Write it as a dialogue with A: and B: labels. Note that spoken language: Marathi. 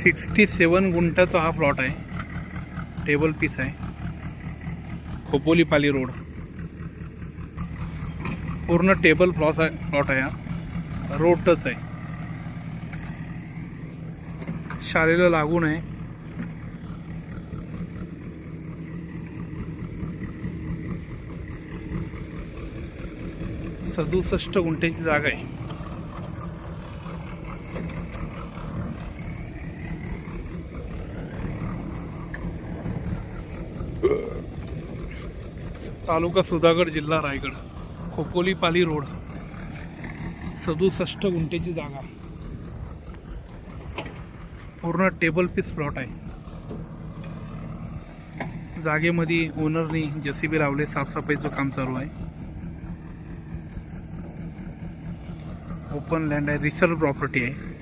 A: 67 गुंठाचा हा प्लॉट आहे. टेबल पीस आहे. खोपोली पाली रोड. पूर्ण टेबल प्लॉट आहे हा. रोड टच आहे. शाळेला लागून आहे. सदुसष्ट गुंठ्याची जागा आहे. तालुका सुधागड, जिल्हा रायगड. खोपोली पाली रोड. 67 गुंठ्याची जागा. पूर्ण टेबल पीस प्लॉट आहे. जागेमध्ये ओनरनी JCB लावले. साफसफाईचं काम चालू आहे. ओपन लँड आहे. रिसेल प्रॉपर्टी आहे.